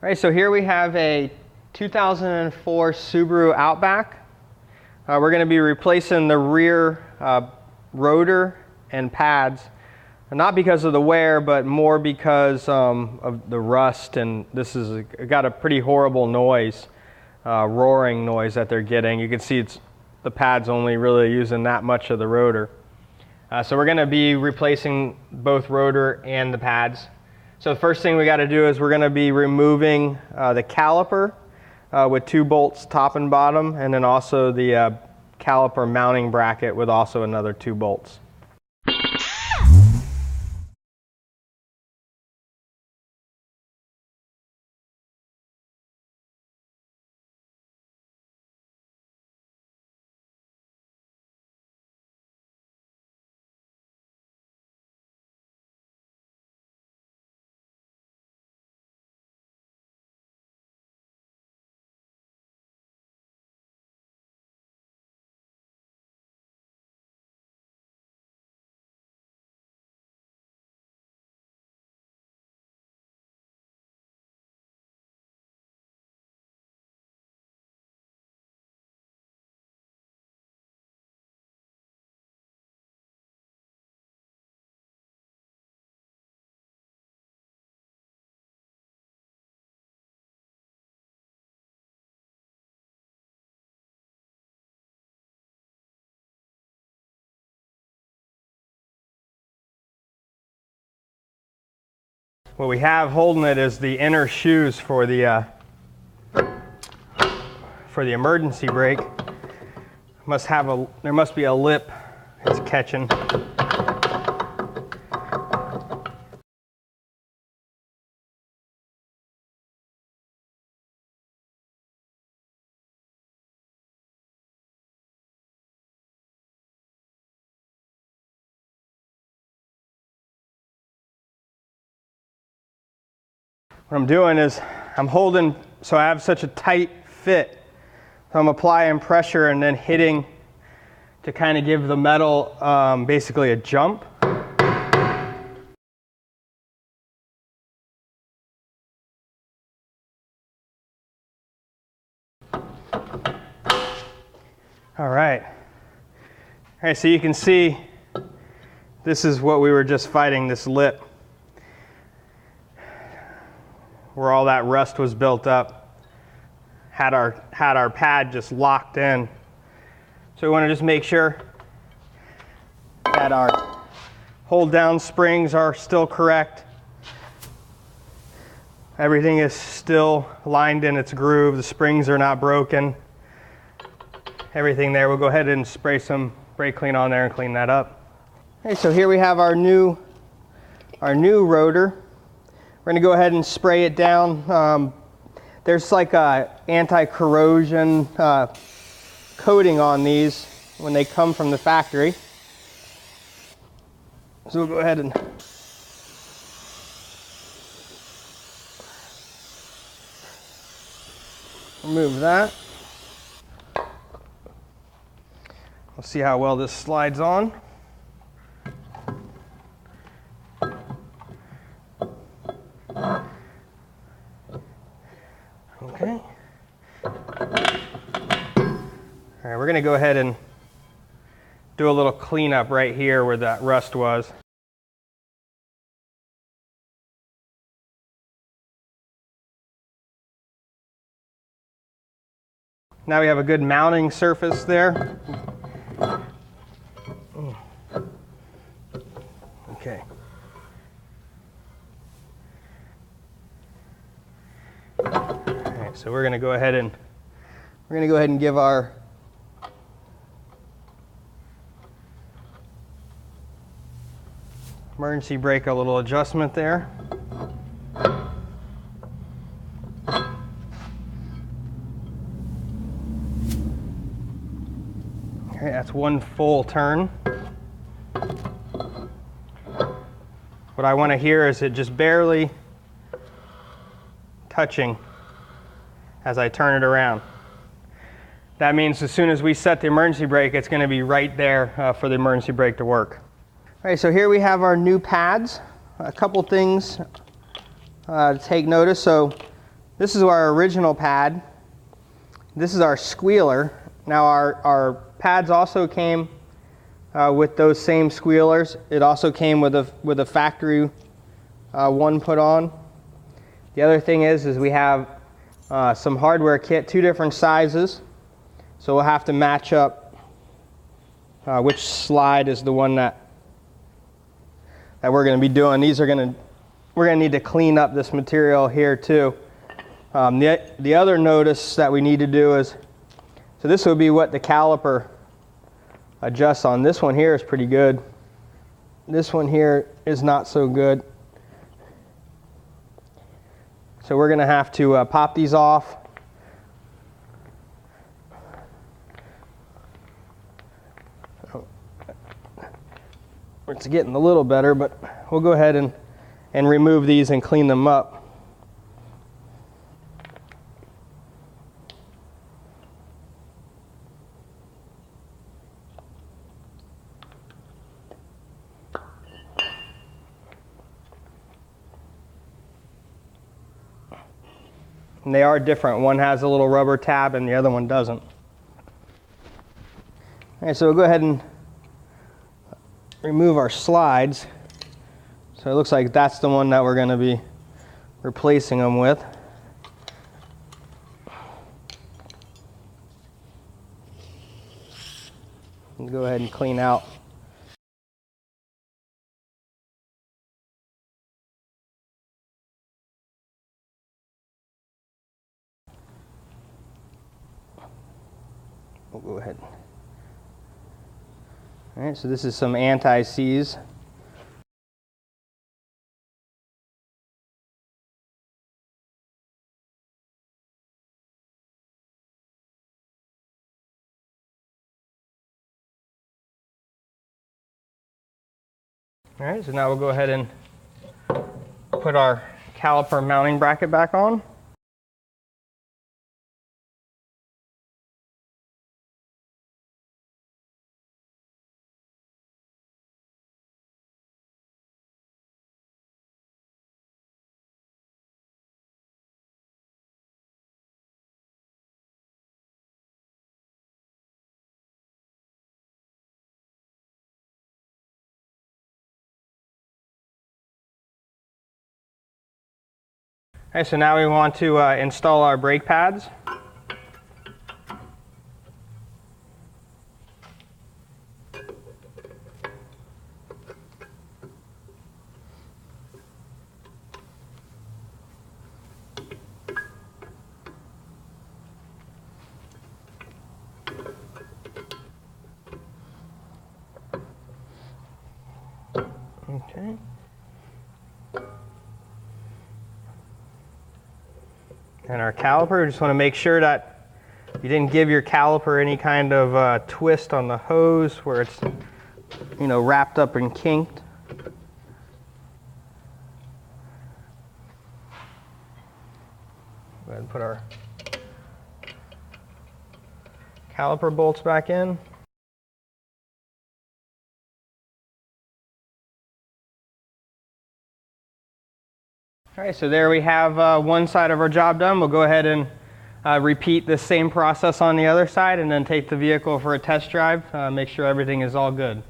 Alright, so here we have a 2004 Subaru Outback. We're going to be replacing the rear rotor and pads, not because of the wear, but more because of the rust, and this has got a pretty horrible noise, roaring noise that they're getting. You can see the pad's only really using that much of the rotor. So we're going to be replacing both rotor and the pads. So the first thing we got to do is we're going to be removing the caliper with 2 bolts top and bottom, and then also the caliper mounting bracket with also another 2 bolts. What we have holding it is the inner shoes for the emergency brake. There must be a lip it's catching. What I'm doing is I'm holding, so I have such a tight fit. So I'm applying pressure and then hitting to kind of give the metal basically a jump. All right, so you can see this is what we were just fighting, this lip, where all that rust was built up, had our pad just locked in. So we want to just make sure that our hold down springs are still correct. Everything is still lined in its groove. The springs are not broken. Everything there. We'll go ahead and spray some brake clean on there and clean that up. Okay, so here we have our new rotor. We're going to go ahead and spray it down. There's like a anti-corrosion coating on these when they come from the factory. So we'll go ahead and remove that. We'll see how well this slides on. Okay. All right, we're going to go ahead and do a little cleanup right here where that rust was. Now we have a good mounting surface there. Okay. So we're going to go ahead and give our emergency brake a little adjustment there. Okay, that's 1 full turn. What I want to hear is it just barely touching as I turn it around. That means as soon as we set the emergency brake, it's going to be right there for the emergency brake to work. All right, so here we have our new pads. A couple things to take notice. So This is our original pad. This is our squealer. Now our pads also came with those same squealers. It also came with a factory one put on. The other thing is we have some hardware kit, 2 different sizes. So we'll have to match up which slide is the one that we're going to be doing. We're going to need to clean up this material here too. The other notice that we need to do is, so this would be what the caliper adjusts on. This one here is pretty good. This one here is not so good. So we're going to have to pop these off. It's getting a little better, but we'll go ahead and remove these and clean them up. And they are different. One has a little rubber tab and the other one doesn't. All right, so we'll go ahead and remove our slides. So it looks like that's the one that we're going to be replacing them with. Let's go ahead and clean out. We'll go ahead. All right, so this is some anti-seize. All right, so now we'll go ahead and put our caliper mounting bracket back on. Okay, so now we want to install our brake pads. Okay. And our caliper, just want to make sure that you didn't give your caliper any kind of twist on the hose where it's, you know, wrapped up and kinked. Go ahead and put our caliper bolts back in. All right, so there we have one side of our job done. We'll go ahead and repeat the same process on the other side and then take the vehicle for a test drive, make sure everything is all good.